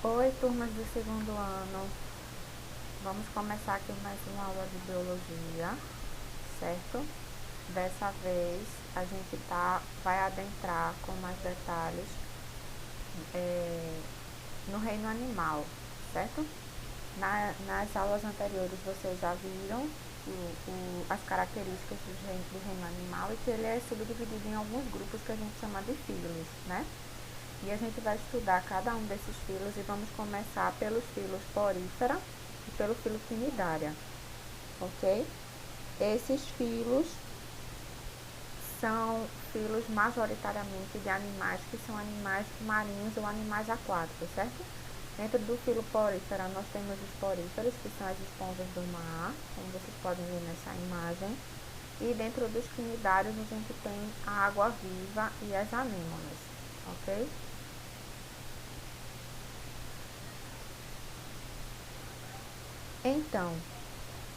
Oi, turmas do segundo ano. Vamos começar aqui mais uma aula de biologia, certo? Dessa vez a gente vai adentrar com mais detalhes no reino animal, certo? Nas aulas anteriores vocês já viram as características do reino animal e que ele é subdividido em alguns grupos que a gente chama de filos, né? E a gente vai estudar cada um desses filos e vamos começar pelos filos Porífera e pelo filo Cnidaria, ok? Esses filos são filos majoritariamente de animais que são animais marinhos ou animais aquáticos, certo? Dentro do filo Porífera nós temos os poríferos, que são as esponjas do mar, como vocês podem ver nessa imagem. E dentro dos cnidários a gente tem a água-viva e as anêmonas, ok? Então,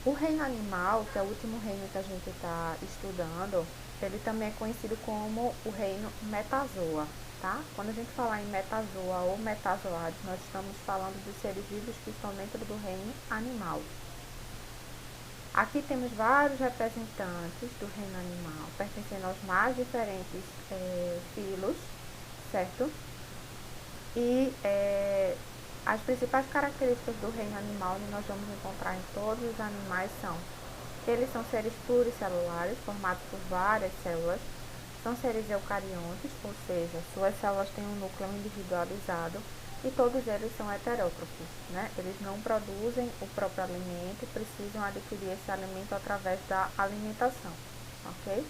o reino animal, que é o último reino que a gente está estudando, ele também é conhecido como o reino metazoa, tá? Quando a gente falar em metazoa ou metazoários, nós estamos falando dos seres vivos que estão dentro do reino animal. Aqui temos vários representantes do reino animal, pertencendo aos mais diferentes filos, certo? E as principais características do reino animal que nós vamos encontrar em todos os animais são que eles são seres pluricelulares, formados por várias células, são seres eucariontes, ou seja, suas células têm um núcleo individualizado e todos eles são heterótrofos, né? Eles não produzem o próprio alimento e precisam adquirir esse alimento através da alimentação, ok?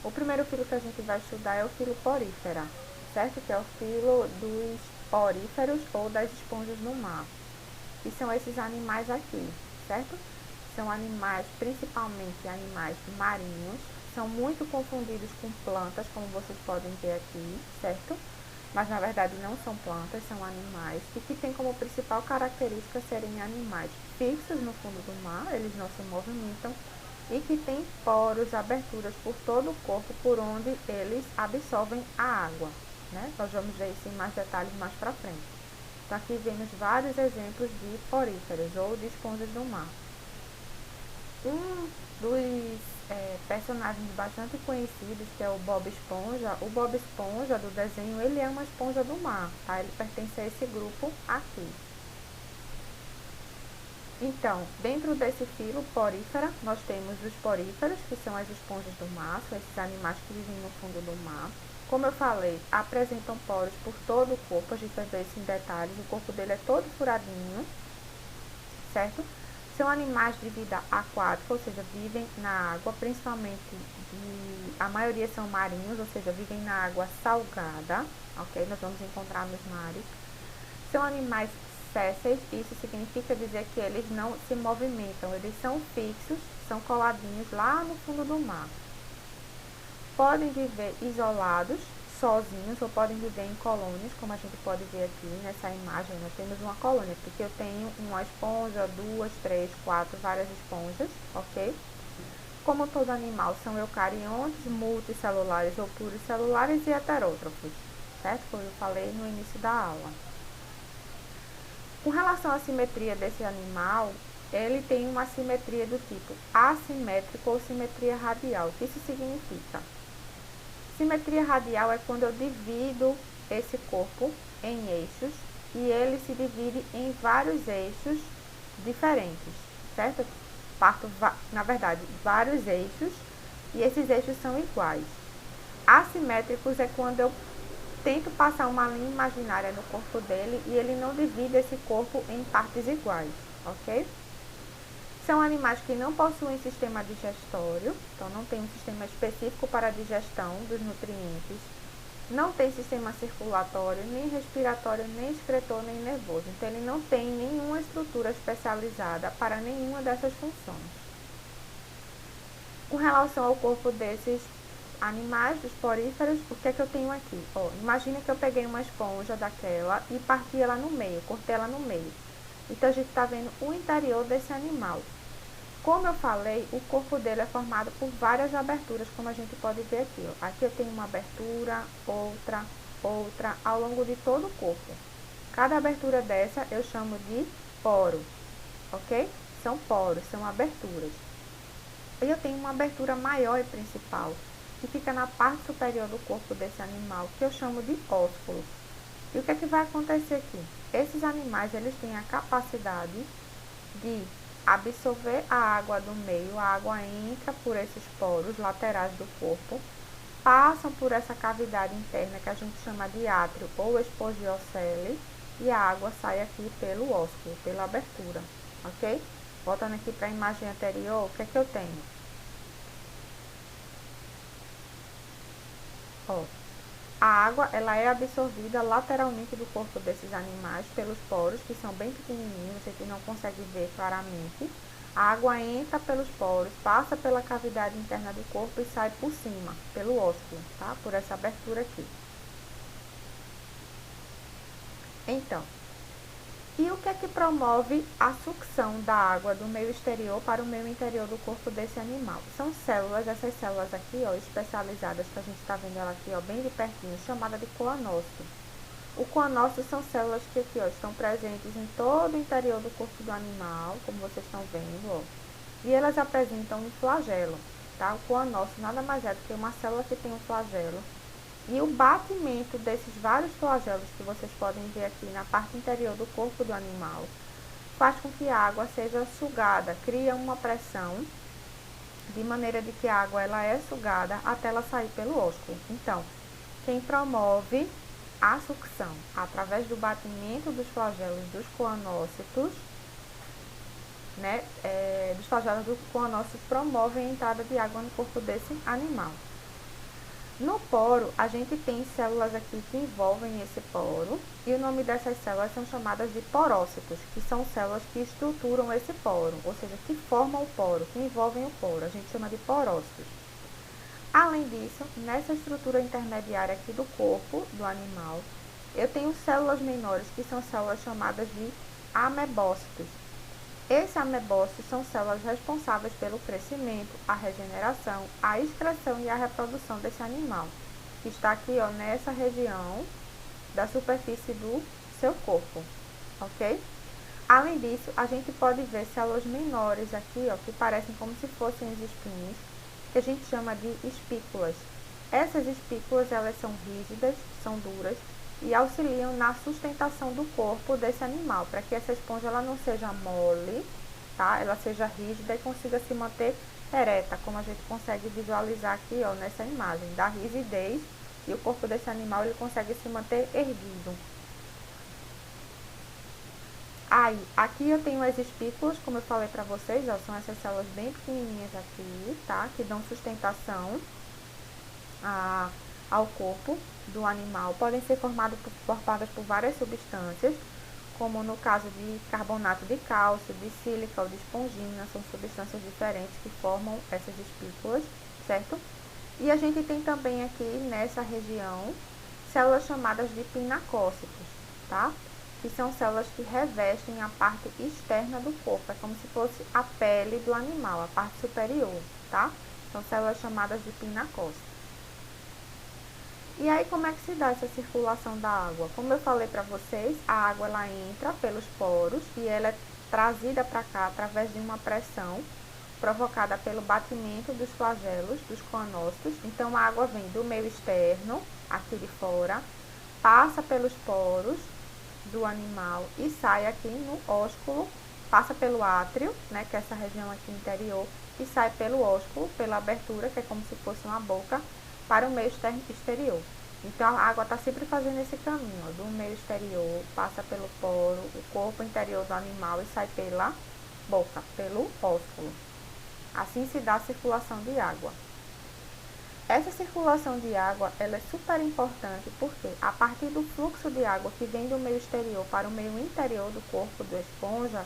O primeiro filo que a gente vai estudar é o filo Porífera, certo? Que é o filo dos poríferos ou das esponjas no mar. E são esses animais aqui, certo? São animais, principalmente animais marinhos, são muito confundidos com plantas, como vocês podem ver aqui, certo? Mas na verdade não são plantas, são animais, e que têm como principal característica serem animais fixos no fundo do mar, eles não se movimentam, e que têm poros, aberturas por todo o corpo por onde eles absorvem a água, né? Nós vamos ver isso em mais detalhes mais para frente. Então aqui vemos vários exemplos de poríferos ou de esponjas do mar. Um dos personagens bastante conhecidos, que é o Bob Esponja, o Bob Esponja do desenho, ele é uma esponja do mar, tá? Ele pertence a esse grupo aqui. Então, dentro desse filo Porífera, nós temos os poríferos, que são as esponjas do mar, são esses animais que vivem no fundo do mar. Como eu falei, apresentam poros por todo o corpo, a gente vai ver isso em detalhes, o corpo dele é todo furadinho, certo? São animais de vida aquática, ou seja, vivem na água, principalmente a maioria são marinhos, ou seja, vivem na água salgada, ok? Nós vamos encontrar nos mares. São animais sésseis, isso significa dizer que eles não se movimentam, eles são fixos, são coladinhos lá no fundo do mar. Podem viver isolados, sozinhos, ou podem viver em colônias, como a gente pode ver aqui nessa imagem. Nós temos uma colônia, porque eu tenho uma esponja, duas, três, quatro, várias esponjas, ok? Como todo animal, são eucariontes, multicelulares ou pluricelulares e heterótrofos, certo? Como eu falei no início da aula. Com relação à simetria desse animal, ele tem uma simetria do tipo assimétrico ou simetria radial. O que isso significa? Simetria radial é quando eu divido esse corpo em eixos e ele se divide em vários eixos diferentes, certo? Parto, na verdade, vários eixos e esses eixos são iguais. Assimétricos é quando eu tento passar uma linha imaginária no corpo dele e ele não divide esse corpo em partes iguais, ok? São animais que não possuem sistema digestório, então não tem um sistema específico para a digestão dos nutrientes, não tem sistema circulatório, nem respiratório, nem excretor, nem nervoso. Então ele não tem nenhuma estrutura especializada para nenhuma dessas funções. Com relação ao corpo desses animais, dos poríferos, o que é que eu tenho aqui? Imagina que eu peguei uma esponja daquela e parti ela no meio, cortei ela no meio. Então a gente está vendo o interior desse animal. Como eu falei, o corpo dele é formado por várias aberturas, como a gente pode ver aqui. Aqui eu tenho uma abertura, outra, ao longo de todo o corpo. Cada abertura dessa eu chamo de poro, ok? São poros, são aberturas. E eu tenho uma abertura maior e principal, que fica na parte superior do corpo desse animal, que eu chamo de ósculo. E o que é que vai acontecer aqui? Esses animais, eles têm a capacidade de absorver a água do meio, a água entra por esses poros laterais do corpo, passam por essa cavidade interna que a gente chama de átrio ou espongiocele, e a água sai aqui pelo ósculo, pela abertura, ok? Voltando aqui para a imagem anterior, o que é que eu tenho? Ó, a água, ela é absorvida lateralmente do corpo desses animais pelos poros, que são bem pequenininhos, você não consegue ver claramente. A água entra pelos poros, passa pela cavidade interna do corpo e sai por cima, pelo ósculo, tá? Por essa abertura aqui. Então, e o que é que promove a sucção da água do meio exterior para o meio interior do corpo desse animal? São células, essas células aqui, ó, especializadas, que a gente está vendo ela aqui, ó, bem de pertinho, chamada de coanócito. O coanócito são células que aqui, ó, estão presentes em todo o interior do corpo do animal, como vocês estão vendo, ó. E elas apresentam um flagelo, tá? O coanócito nada mais é do que uma célula que tem um flagelo. E o batimento desses vários flagelos que vocês podem ver aqui na parte interior do corpo do animal faz com que a água seja sugada, cria uma pressão de maneira de que a água ela é sugada até ela sair pelo ósculo. Então, quem promove a sucção através do batimento dos flagelos dos coanócitos, né, dos flagelos dos coanócitos promovem a entrada de água no corpo desse animal. No poro, a gente tem células aqui que envolvem esse poro, e o nome dessas células são chamadas de porócitos, que são células que estruturam esse poro, ou seja, que formam o poro, que envolvem o poro, a gente chama de porócitos. Além disso, nessa estrutura intermediária aqui do corpo do animal, eu tenho células menores, que são células chamadas de amebócitos. Esses amebócitos são células responsáveis pelo crescimento, a regeneração, a excreção e a reprodução desse animal, que está aqui, ó, nessa região da superfície do seu corpo, ok? Além disso, a gente pode ver células menores aqui, ó, que parecem como se fossem os espinhos, que a gente chama de espículas. Essas espículas, elas são rígidas, são duras, e auxiliam na sustentação do corpo desse animal, para que essa esponja ela não seja mole, tá? Ela seja rígida e consiga se manter ereta, como a gente consegue visualizar aqui, ó, nessa imagem, da rigidez, e o corpo desse animal ele consegue se manter erguido. Aí, aqui eu tenho as espículas, como eu falei para vocês, ó, são essas células bem pequenininhas aqui, tá? Que dão sustentação ao corpo do animal. Podem ser formadas por várias substâncias, como no caso de carbonato de cálcio, de sílica ou de espongina, são substâncias diferentes que formam essas espículas, certo? E a gente tem também aqui nessa região células chamadas de pinacócitos, tá? Que são células que revestem a parte externa do corpo, é como se fosse a pele do animal, a parte superior, tá? São células chamadas de pinacócitos. E aí, como é que se dá essa circulação da água? Como eu falei para vocês, a água ela entra pelos poros e ela é trazida para cá através de uma pressão provocada pelo batimento dos flagelos, dos coanócitos. Então, a água vem do meio externo, aqui de fora, passa pelos poros do animal e sai aqui no ósculo, passa pelo átrio, né, que é essa região aqui interior, e sai pelo ósculo, pela abertura, que é como se fosse uma boca, para o meio exterior. Então, a água está sempre fazendo esse caminho, ó, do meio exterior, passa pelo poro, o corpo interior do animal e sai pela boca, pelo ósculo. Assim se dá a circulação de água. Essa circulação de água ela é super importante porque a partir do fluxo de água que vem do meio exterior para o meio interior do corpo da esponja,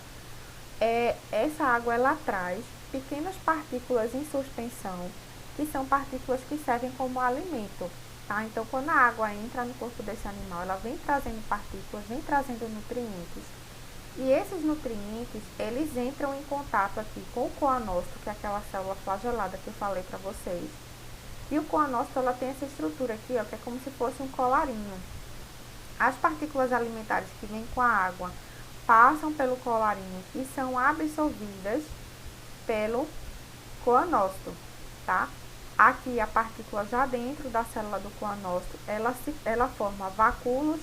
essa água ela traz pequenas partículas em suspensão, que são partículas que servem como alimento, tá? Então, quando a água entra no corpo desse animal, ela vem trazendo partículas, vem trazendo nutrientes, e esses nutrientes, eles entram em contato aqui com o coanócito, que é aquela célula flagelada que eu falei para vocês. E o coanócito, ela tem essa estrutura aqui, ó, que é como se fosse um colarinho. As partículas alimentares que vêm com a água passam pelo colarinho e são absorvidas pelo coanócito, tá? Aqui a partícula já dentro da célula do coanócito, ela forma vacúolos,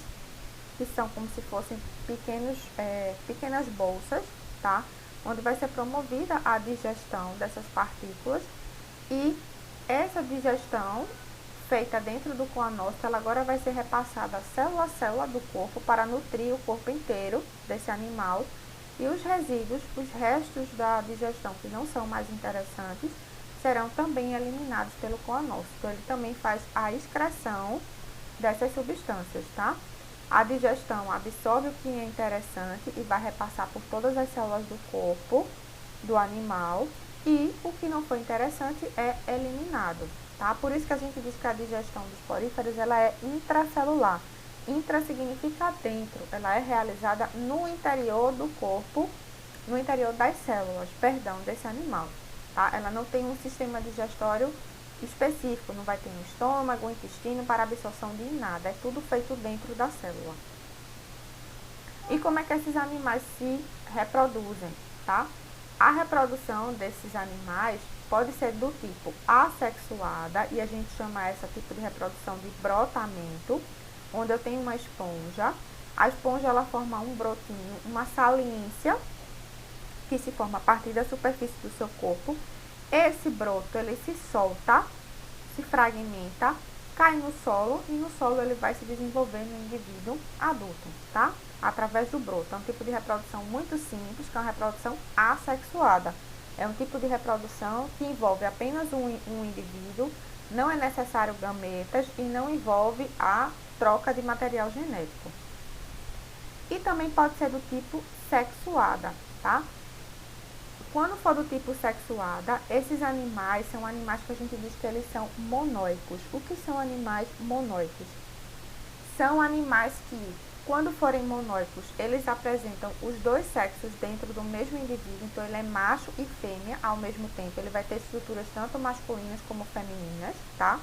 que são como se fossem pequenas bolsas, tá? Onde vai ser promovida a digestão dessas partículas e essa digestão feita dentro do coanócito, ela agora vai ser repassada célula a célula do corpo para nutrir o corpo inteiro desse animal e os resíduos, os restos da digestão que não são mais interessantes, serão também eliminados pelo coanócito. Ele também faz a excreção dessas substâncias, tá? A digestão absorve o que é interessante e vai repassar por todas as células do corpo do animal e o que não foi interessante é eliminado, tá? Por isso que a gente diz que a digestão dos poríferos ela é intracelular. Intra significa dentro, ela é realizada no interior do corpo, no interior das células, perdão, desse animal, tá? Ela não tem um sistema digestório específico, não vai ter um estômago, um intestino para absorção de nada, é tudo feito dentro da célula. E como é que esses animais se reproduzem, tá? A reprodução desses animais pode ser do tipo assexuada, e a gente chama esse tipo de reprodução de brotamento, onde eu tenho uma esponja. A esponja ela forma um brotinho, uma saliência, que se forma a partir da superfície do seu corpo. Esse broto ele se solta, se fragmenta, cai no solo e no solo ele vai se desenvolver no indivíduo adulto, tá? Através do broto. É um tipo de reprodução muito simples, que é uma reprodução assexuada. É um tipo de reprodução que envolve apenas um indivíduo, não é necessário gametas e não envolve a troca de material genético. E também pode ser do tipo sexuada, tá? Quando for do tipo sexuada, esses animais são animais que a gente diz que eles são monóicos. O que são animais monóicos? São animais que, quando forem monóicos, eles apresentam os dois sexos dentro do mesmo indivíduo, então ele é macho e fêmea ao mesmo tempo. Ele vai ter estruturas tanto masculinas como femininas, tá?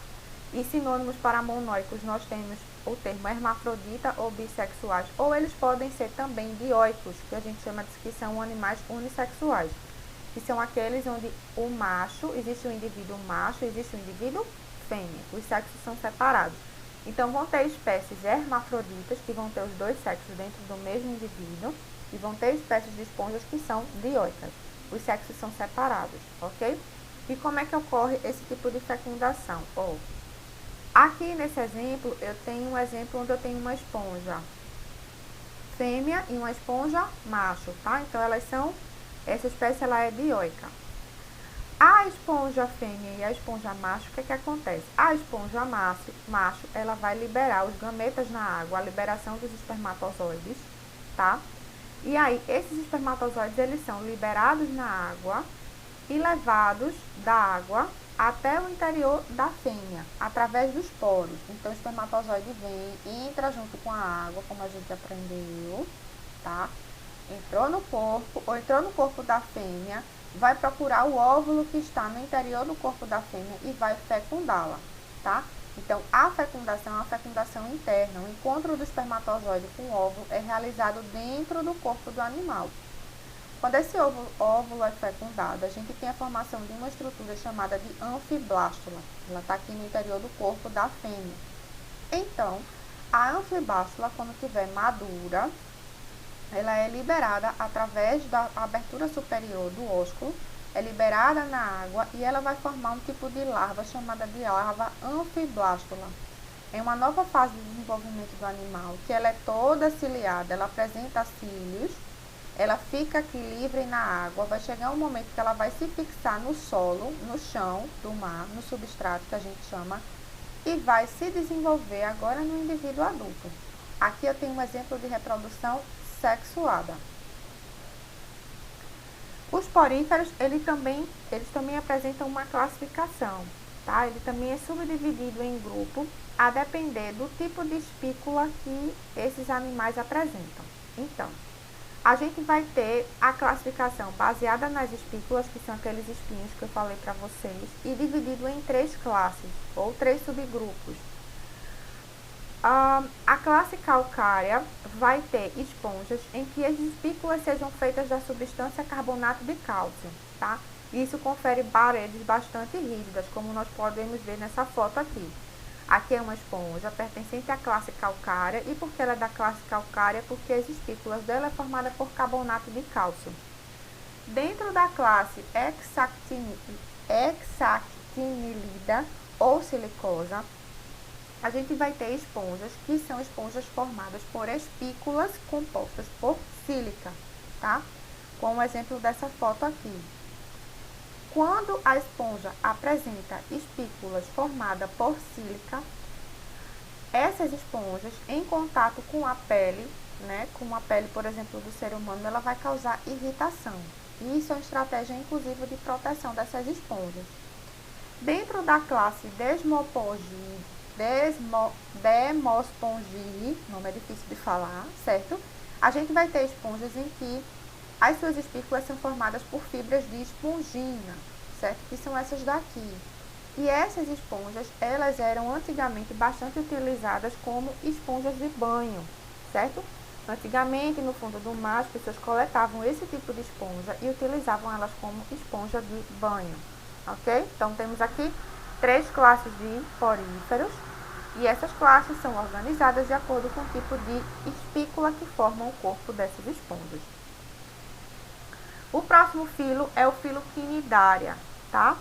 E sinônimos para monóicos nós temos o termo hermafrodita ou bissexuais, ou eles podem ser também dioicos, que a gente chama de que são animais unissexuais, que são aqueles onde o macho, existe um indivíduo macho, existe um indivíduo fêmea, os sexos são separados. Então vão ter espécies hermafroditas, que vão ter os dois sexos dentro do mesmo indivíduo, e vão ter espécies de esponjas que são dioicas, os sexos são separados, ok? E como é que ocorre esse tipo de fecundação? Aqui nesse exemplo, eu tenho um exemplo onde eu tenho uma esponja fêmea e uma esponja macho, tá? Então essa espécie ela é dioica. A esponja fêmea e a esponja macho, o que acontece? A esponja macho, ela vai liberar os gametas na água, a liberação dos espermatozoides, tá? E aí, esses espermatozoides, eles são liberados na água e levados da água até o interior da fêmea, através dos poros. Então, o espermatozoide vem, entra junto com a água, como a gente aprendeu, tá? Entrou no corpo da fêmea, vai procurar o óvulo que está no interior do corpo da fêmea e vai fecundá-la, tá? Então, a fecundação é uma fecundação interna. O encontro do espermatozoide com o óvulo é realizado dentro do corpo do animal. Quando esse óvulo é fecundado, a gente tem a formação de uma estrutura chamada de anfiblástula. Ela está aqui no interior do corpo da fêmea. Então, a anfiblástula, quando estiver madura, ela é liberada através da abertura superior do ósculo, é liberada na água e ela vai formar um tipo de larva chamada de larva anfiblástula. É uma nova fase de desenvolvimento do animal, que ela é toda ciliada, ela apresenta cílios, ela fica aqui livre na água, vai chegar um momento que ela vai se fixar no solo, no chão do mar, no substrato que a gente chama, e vai se desenvolver agora no indivíduo adulto. Aqui eu tenho um exemplo de reprodução sexuada. Os poríferos, eles também apresentam uma classificação, tá? Ele também é subdividido em grupo, a depender do tipo de espícula que esses animais apresentam. Então, a gente vai ter a classificação baseada nas espículas, que são aqueles espinhos que eu falei para vocês, e dividido em 3 classes, ou 3 subgrupos. A classe calcária vai ter esponjas em que as espículas sejam feitas da substância carbonato de cálcio, tá? Isso confere paredes bastante rígidas, como nós podemos ver nessa foto aqui. Aqui é uma esponja pertencente à classe calcária, e por que ela é da classe calcária? Porque as espículas dela é formada por carbonato de cálcio. Dentro da classe hexactinilida ou silicosa, a gente vai ter esponjas que são esponjas formadas por espículas compostas por sílica, tá? Com o exemplo dessa foto aqui. Quando a esponja apresenta espículas formadas por sílica, essas esponjas, em contato com a pele, com a pele, por exemplo, do ser humano, ela vai causar irritação. E isso é uma estratégia, inclusive, de proteção dessas esponjas. Dentro da classe Demospongiae, nome é difícil de falar, certo? A gente vai ter esponjas em que as suas espículas são formadas por fibras de espongina, certo? Que são essas daqui. E essas esponjas, elas eram antigamente bastante utilizadas como esponjas de banho, certo? Antigamente, no fundo do mar, as pessoas coletavam esse tipo de esponja e utilizavam elas como esponja de banho, ok? Então, temos aqui 3 classes de poríferos, e essas classes são organizadas de acordo com o tipo de espícula que formam o corpo dessas esponjas. O próximo filo é o filo Quinidária, tá?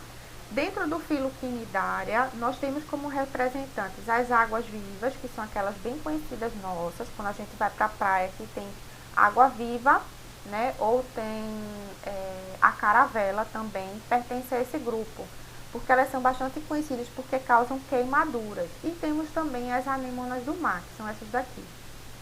Dentro do filo Quinidária, nós temos como representantes as águas vivas, que são aquelas bem conhecidas nossas, quando a gente vai para a praia que tem água viva, ou tem a caravela também, pertence a esse grupo, porque elas são bastante conhecidas porque causam queimaduras. E temos também as anêmonas do mar, que são essas daqui,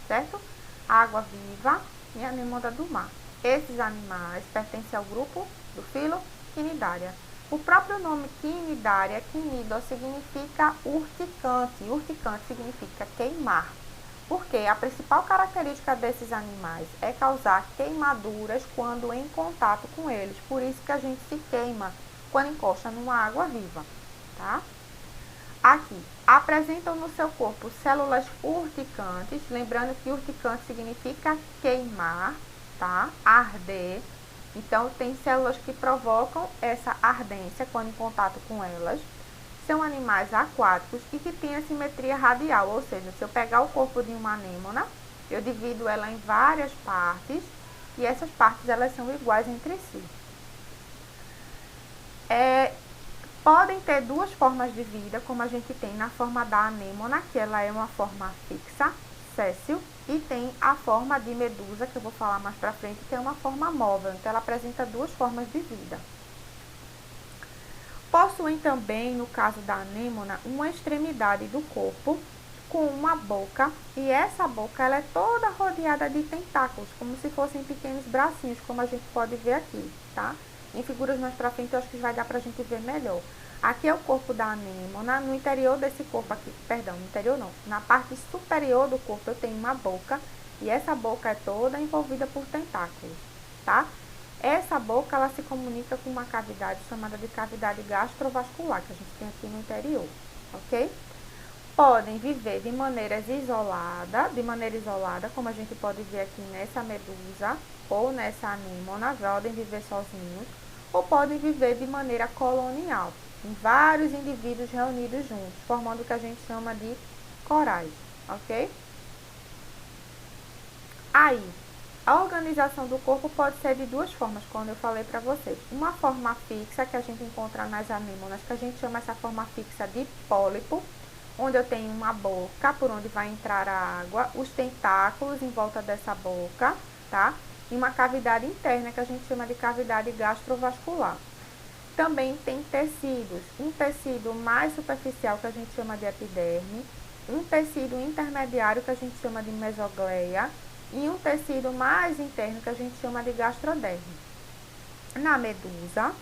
certo? Água viva e anêmona do mar. Esses animais pertencem ao grupo do filo Quinidária. O próprio nome Quinidária, quinido, significa urticante. Urticante significa queimar. Porque a principal característica desses animais é causar queimaduras quando em contato com eles. Por isso que a gente se queima quando encosta numa água viva, tá? Aqui, apresentam no seu corpo células urticantes. Lembrando que urticante significa queimar, tá? Arder. Então, tem células que provocam essa ardência quando em contato com elas. São animais aquáticos e que têm a simetria radial, ou seja, se eu pegar o corpo de uma anêmona, eu divido ela em várias partes e essas partes elas são iguais entre si. Podem ter 2 formas de vida, como a gente tem na forma da anêmona, que ela é uma forma fixa, séssil, e tem a forma de medusa, que eu vou falar mais pra frente, que é uma forma móvel. Então, ela apresenta 2 formas de vida. Possuem também, no caso da anêmona, uma extremidade do corpo com uma boca, e essa boca ela é toda rodeada de tentáculos, como se fossem pequenos bracinhos, como a gente pode ver aqui, tá? Em figuras mais pra frente, eu acho que vai dar pra gente ver melhor. Aqui é o corpo da anêmona. No interior desse corpo aqui, perdão, no interior não, na parte superior do corpo eu tenho uma boca, e essa boca é toda envolvida por tentáculos, tá? Essa boca, ela se comunica com uma cavidade chamada de cavidade gastrovascular, que a gente tem aqui no interior, ok? Podem viver de maneira isolada, como a gente pode ver aqui nessa medusa ou nessa anêmona, podem viver sozinhos, ou podem viver de maneira colonial, em vários indivíduos reunidos juntos, formando o que a gente chama de corais, ok? Aí, a organização do corpo pode ser de 2 formas, como eu falei para vocês. Uma forma fixa, que a gente encontra nas anêmonas, que a gente chama essa forma fixa de pólipo, onde eu tenho uma boca por onde vai entrar a água, os tentáculos em volta dessa boca, tá? E uma cavidade interna, que a gente chama de cavidade gastrovascular. Também tem tecidos, um tecido mais superficial, que a gente chama de epiderme, um tecido intermediário, que a gente chama de mesogleia, e um tecido mais interno, que a gente chama de gastroderme. Na medusa,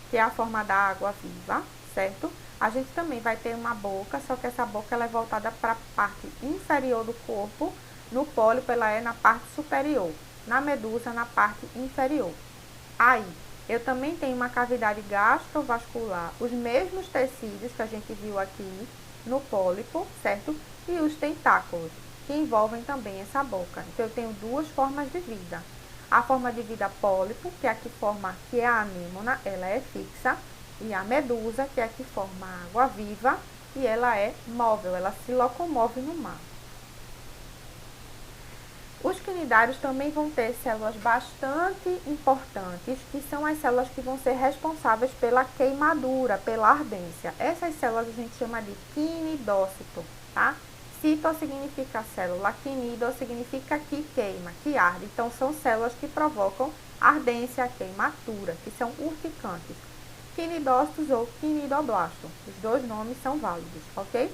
que é a forma da água viva, certo? A gente também vai ter uma boca, só que essa boca ela é voltada para a parte inferior do corpo. No pólipo, ela é na parte superior. Na medusa, na parte inferior. Aí, eu também tenho uma cavidade gastrovascular, os mesmos tecidos que a gente viu aqui, no pólipo, certo? E os tentáculos, que envolvem também essa boca. Então, eu tenho duas formas de vida. A forma de vida pólipo, que é a que forma, que é a anêmona, ela é fixa. E a medusa, que é a que forma a água-viva, e ela é móvel, ela se locomove no mar. Os quinidários também vão ter células bastante importantes, que são as células que vão ser responsáveis pela queimadura, pela ardência. Essas células a gente chama de quinidócito, tá? Cito significa célula, quinido significa que queima, que arde. Então, são células que provocam ardência, queimadura, que são urticantes. Quinidócitos ou quinidoblasto, os dois nomes são válidos, ok?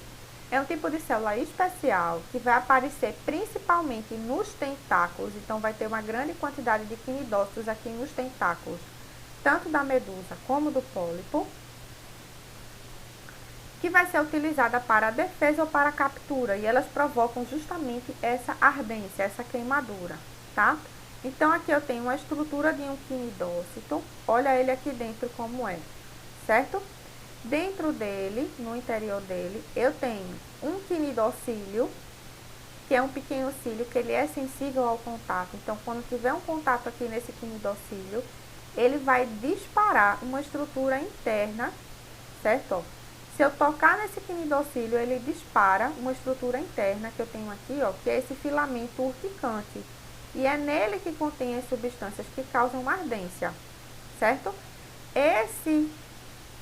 É um tipo de célula especial que vai aparecer principalmente nos tentáculos, então vai ter uma grande quantidade de quinidócitos aqui nos tentáculos, tanto da medusa como do pólipo, que vai ser utilizada para a defesa ou para a captura, e elas provocam justamente essa ardência, essa queimadura, tá? Então, aqui eu tenho uma estrutura de um quinidócito, olha ele aqui dentro como é, certo? Dentro dele, no interior dele, eu tenho um quinidocílio, que é um pequeno cílio que ele é sensível ao contato. Então, quando tiver um contato aqui nesse quinidocílio, ele vai disparar uma estrutura interna, certo? Ó, se eu tocar nesse quinidocílio, ele dispara uma estrutura interna que eu tenho aqui, ó, que é esse filamento urticante. E é nele que contém as substâncias que causam ardência, certo? Esse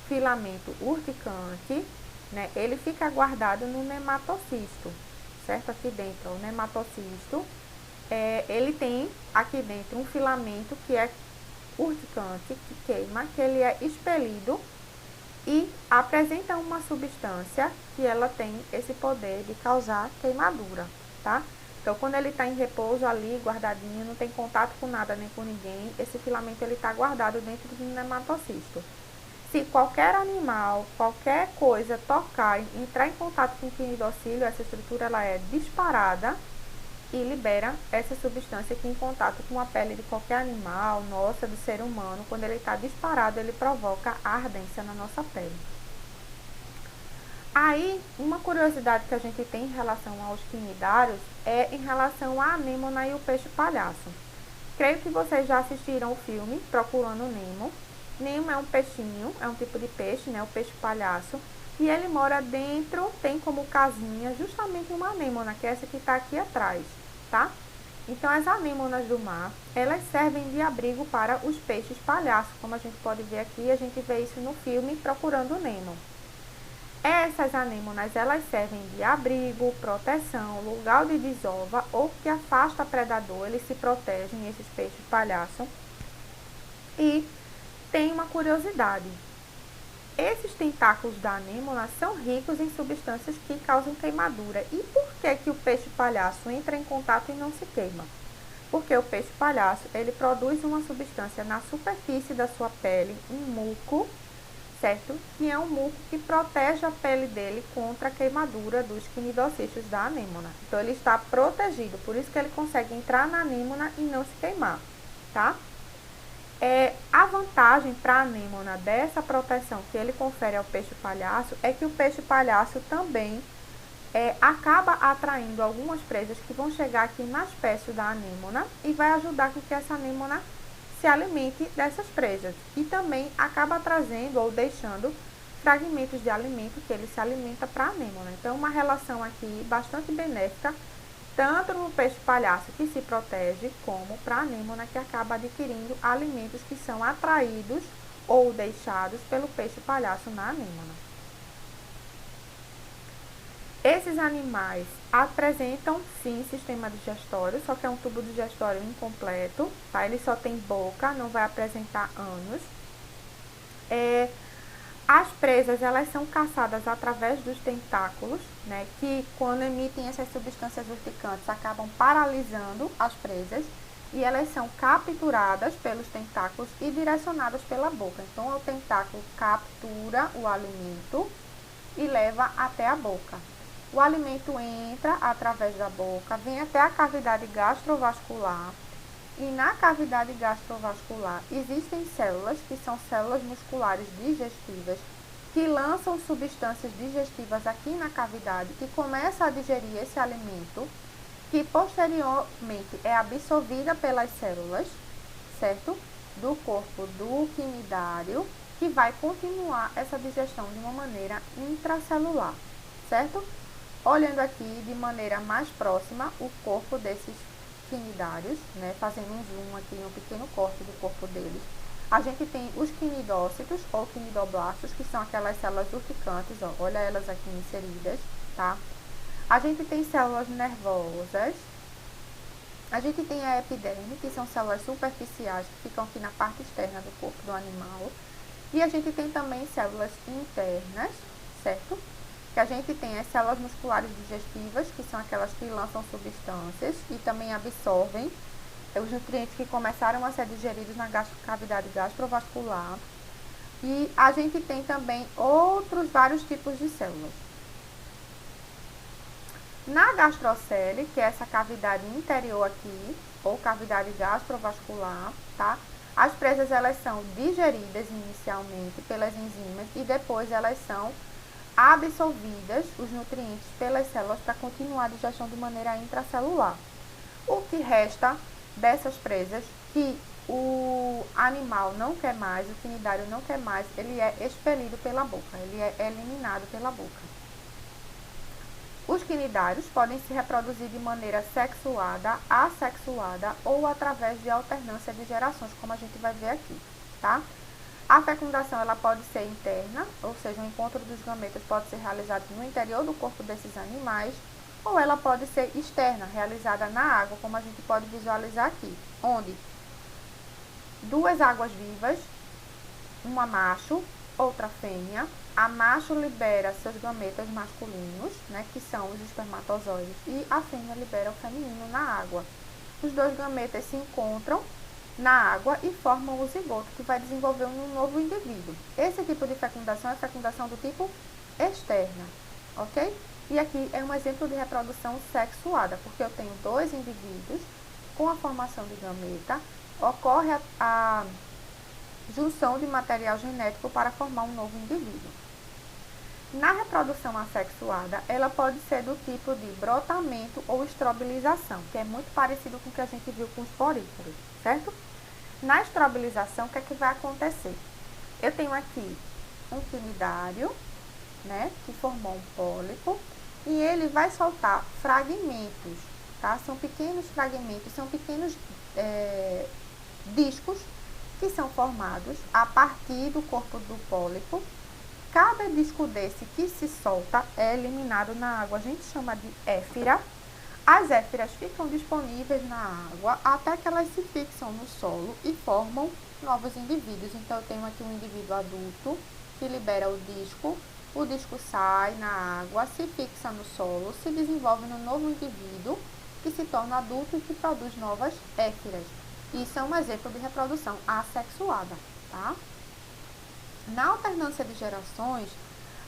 filamento urticante, né, ele fica guardado no nematocisto, certo? Aqui dentro, o nematocisto, ele tem aqui dentro um filamento que é urticante, que queima, que ele é expelido e apresenta uma substância que ela tem esse poder de causar queimadura, tá? Então, quando ele está em repouso ali, guardadinho, não tem contato com nada nem com ninguém, esse filamento ele está guardado dentro do nematocisto. Se qualquer animal, qualquer coisa tocar, entrar em contato com o quinidocílio, essa estrutura ela é disparada e libera essa substância aqui em contato com a pele de qualquer animal, nossa, do ser humano. Quando ele está disparado, ele provoca ardência na nossa pele. Aí, uma curiosidade que a gente tem em relação aos quinidários é em relação à anêmona e o peixe-palhaço. Creio que vocês já assistiram o filme Procurando Nemo. Nemo é um peixinho, é um tipo de peixe, né, o peixe-palhaço, e ele mora dentro, tem como casinha justamente uma anêmona, que é essa que está aqui atrás, tá? Então, as anêmonas do mar, elas servem de abrigo para os peixes-palhaço, como a gente pode ver aqui, a gente vê isso no filme Procurando Nemo. Essas anêmonas, elas servem de abrigo, proteção, lugar de desova ou que afasta predador, eles se protegem, esses peixes-palhaço. E tem uma curiosidade, esses tentáculos da anêmona são ricos em substâncias que causam queimadura. E por que o peixe-palhaço entra em contato e não se queima? Porque o peixe-palhaço, ele produz uma substância na superfície da sua pele, um muco, certo? Que é um muco que protege a pele dele contra a queimadura dos quinidocistos da anêmona. Então, ele está protegido, por isso que ele consegue entrar na anêmona e não se queimar, tá? A vantagem para a anêmona dessa proteção que ele confere ao peixe-palhaço é que o peixe-palhaço também acaba atraindo algumas presas que vão chegar aqui na espécie da anêmona e vai ajudar com que essa anêmona se alimente dessas presas. E também acaba trazendo ou deixando fragmentos de alimento que ele se alimenta para a anêmona. Então, uma relação aqui bastante benéfica, tanto no peixe-palhaço que se protege, como para a anêmona que acaba adquirindo alimentos que são atraídos ou deixados pelo peixe-palhaço na anêmona. Esses animais apresentam, sim, sistema digestório, só que é um tubo digestório incompleto, tá? Ele só tem boca, não vai apresentar ânus. As presas, elas são caçadas através dos tentáculos, né, que quando emitem essas substâncias urticantes acabam paralisando as presas e elas são capturadas pelos tentáculos e direcionadas pela boca. Então, o tentáculo captura o alimento e leva até a boca. O alimento entra através da boca, vem até a cavidade gastrovascular. E na cavidade gastrovascular existem células, que são células musculares digestivas, que lançam substâncias digestivas aqui na cavidade, que começa a digerir esse alimento, que posteriormente é absorvida pelas células, certo? Do corpo do quinidário, que vai continuar essa digestão de uma maneira intracelular, certo? Olhando aqui de maneira mais próxima o corpo desses quinidários, né? Fazendo um zoom aqui, um pequeno corte do corpo deles. A gente tem os quinidócitos ou quinidoblastos, que são aquelas células urticantes, ó, olha elas aqui inseridas, tá? A gente tem células nervosas, a gente tem a epiderme, que são células superficiais que ficam aqui na parte externa do corpo do animal. E a gente tem também células internas, certo? Que a gente tem as células musculares digestivas, que são aquelas que lançam substâncias e também absorvem os nutrientes que começaram a ser digeridos na cavidade gastrovascular. E a gente tem também outros vários tipos de células. Na gastrocele, que é essa cavidade interior aqui, ou cavidade gastrovascular, tá? As presas, elas são digeridas inicialmente pelas enzimas e depois elas são absorvidas, os nutrientes, pelas células para continuar a digestão de maneira intracelular. O que resta dessas presas, que o animal não quer mais, o quinidário não quer mais, ele é expelido pela boca, ele é eliminado pela boca. Os quinidários podem se reproduzir de maneira sexuada, assexuada ou através de alternância de gerações, como a gente vai ver aqui, tá? A fecundação, ela pode ser interna, ou seja, o encontro dos gametas pode ser realizado no interior do corpo desses animais, ou ela pode ser externa, realizada na água, como a gente pode visualizar aqui, onde duas águas vivas, uma macho, outra fêmea. A macho libera seus gametas masculinos, né, que são os espermatozoides, e a fêmea libera o feminino na água. Os dois gametas se encontram na água e formam o zigoto, que vai desenvolver um novo indivíduo. Esse tipo de fecundação é fecundação do tipo externa, ok? E aqui é um exemplo de reprodução sexuada, porque eu tenho dois indivíduos com a formação de gameta, ocorre a junção de material genético para formar um novo indivíduo. Na reprodução assexuada, ela pode ser do tipo de brotamento ou estrobilização, que é muito parecido com o que a gente viu com os poríferos, certo? Na estrobilização, o que é que vai acontecer? Eu tenho aqui um quinidário, né, que formou um pólipo, e ele vai soltar fragmentos, tá? São pequenos fragmentos, são pequenos discos que são formados a partir do corpo do pólipo. Cada disco desse que se solta é eliminado na água, a gente chama de éfira. As éfiras ficam disponíveis na água até que elas se fixam no solo e formam novos indivíduos. Então, eu tenho aqui um indivíduo adulto que libera o disco sai na água, se fixa no solo, se desenvolve no novo indivíduo que se torna adulto e que produz novas éfiras. Isso é um exemplo de reprodução assexuada, tá? Na alternância de gerações,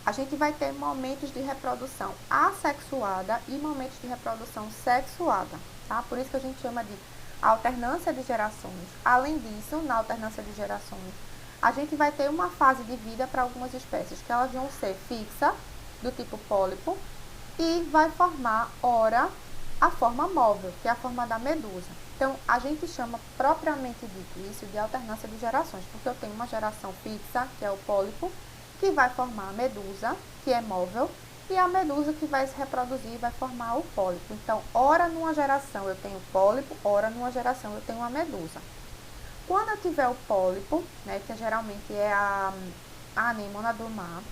a gente vai ter momentos de reprodução assexuada e momentos de reprodução sexuada, tá? Por isso que a gente chama de alternância de gerações. Além disso, na alternância de gerações, a gente vai ter uma fase de vida para algumas espécies, que elas vão ser fixa, do tipo pólipo, e vai formar, ora, a forma móvel, que é a forma da medusa. Então, a gente chama propriamente dito isso de alternância de gerações, porque eu tenho uma geração fixa, que é o pólipo, que vai formar a medusa, que é móvel, e a medusa que vai se reproduzir e vai formar o pólipo. Então, ora numa geração eu tenho pólipo, ora numa geração eu tenho a medusa. Quando eu tiver o pólipo, né, que geralmente é a anêmona do mar,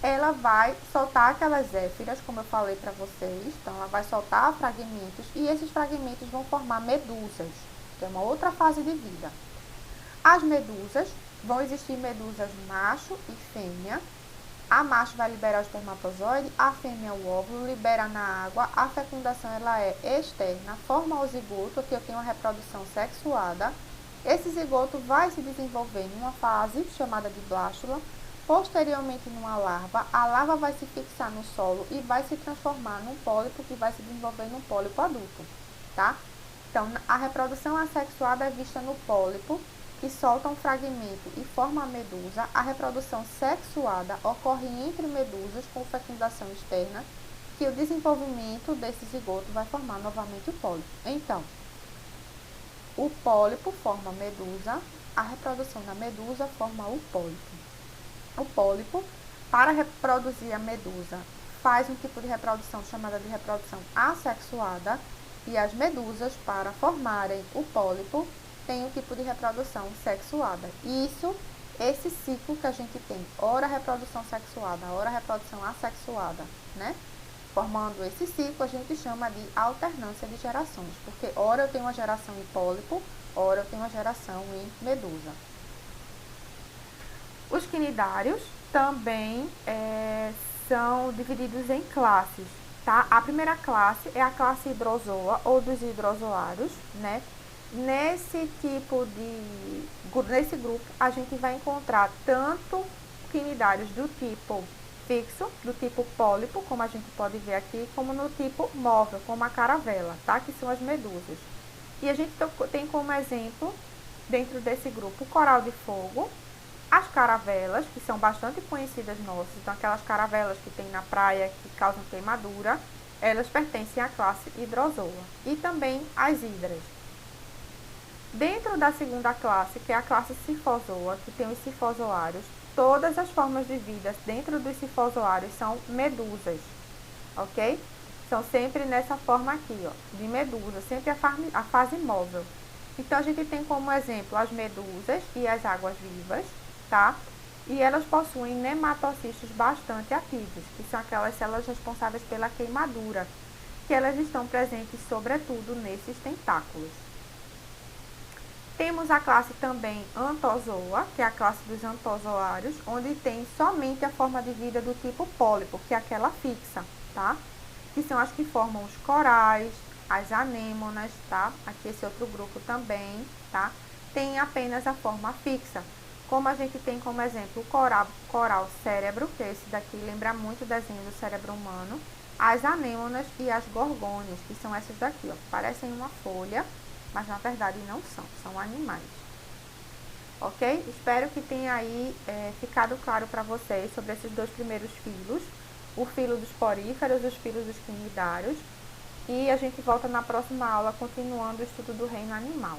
ela vai soltar aquelas éfiras, como eu falei para vocês. Então, ela vai soltar fragmentos e esses fragmentos vão formar medusas, que é uma outra fase de vida. As medusas, vão existir medusas macho e fêmea. A macho vai liberar o espermatozoide, a fêmea o óvulo, libera na água. A fecundação, ela é externa, forma o zigoto, que eu tenho a reprodução sexuada. Esse zigoto vai se desenvolver numa fase chamada de blástula. Posteriormente, numa larva, a larva vai se fixar no solo e vai se transformar num pólipo que vai se desenvolver num pólipo adulto, tá? Então, a reprodução assexuada é vista no pólipo, que soltam um fragmento e formam a medusa, a reprodução sexuada ocorre entre medusas com fecundação externa, que o desenvolvimento desse zigoto vai formar novamente o pólipo. Então, o pólipo forma a medusa, a reprodução da medusa forma o pólipo. O pólipo, para reproduzir a medusa, faz um tipo de reprodução chamada de reprodução assexuada, e as medusas, para formarem o pólipo, têm um tipo de reprodução sexuada. Esse ciclo que a gente tem, ora reprodução sexuada, ora reprodução assexuada, né? Formando esse ciclo, a gente chama de alternância de gerações, porque ora eu tenho uma geração em pólipo, ora eu tenho uma geração em medusa. Os quinidários também são divididos em classes, tá? A primeira classe é a classe hidrozoa ou dos hidrozoários, né? Nesse grupo, a gente vai encontrar tanto quinidários do tipo fixo, do tipo pólipo, como a gente pode ver aqui, como no tipo móvel, como a caravela, tá? Que são as medusas. E a gente tem como exemplo, dentro desse grupo, o coral de fogo, as caravelas, que são bastante conhecidas nossas, então aquelas caravelas que tem na praia que causam queimadura, elas pertencem à classe hidrozoa. E também as hidras. Dentro da segunda classe, que é a classe sifozoa, que tem os sifozoários, todas as formas de vida dentro dos sifozoários são medusas, ok? São sempre nessa forma aqui, ó, de medusa, sempre a fase móvel. Então, a gente tem como exemplo as medusas e as águas-vivas, tá? E elas possuem nematocistos bastante ativos, que são aquelas células responsáveis pela queimadura, que elas estão presentes sobretudo nesses tentáculos. Temos a classe também antozoa, que é a classe dos antozoários, onde tem somente a forma de vida do tipo pólipo, que é aquela fixa, tá? Que são as que formam os corais, as anêmonas, tá? Aqui esse outro grupo também, tá? Tem apenas a forma fixa. Como a gente tem como exemplo o coral cérebro, que esse daqui lembra muito o desenho do cérebro humano, as anêmonas e as gorgônias, que são essas daqui, ó, parecem uma folha, mas na verdade não são animais. Ok? Espero que tenha aí ficado claro para vocês sobre esses dois primeiros filos, o filo dos poríferos e os filos dos quinidários. E a gente volta na próxima aula continuando o estudo do reino animal.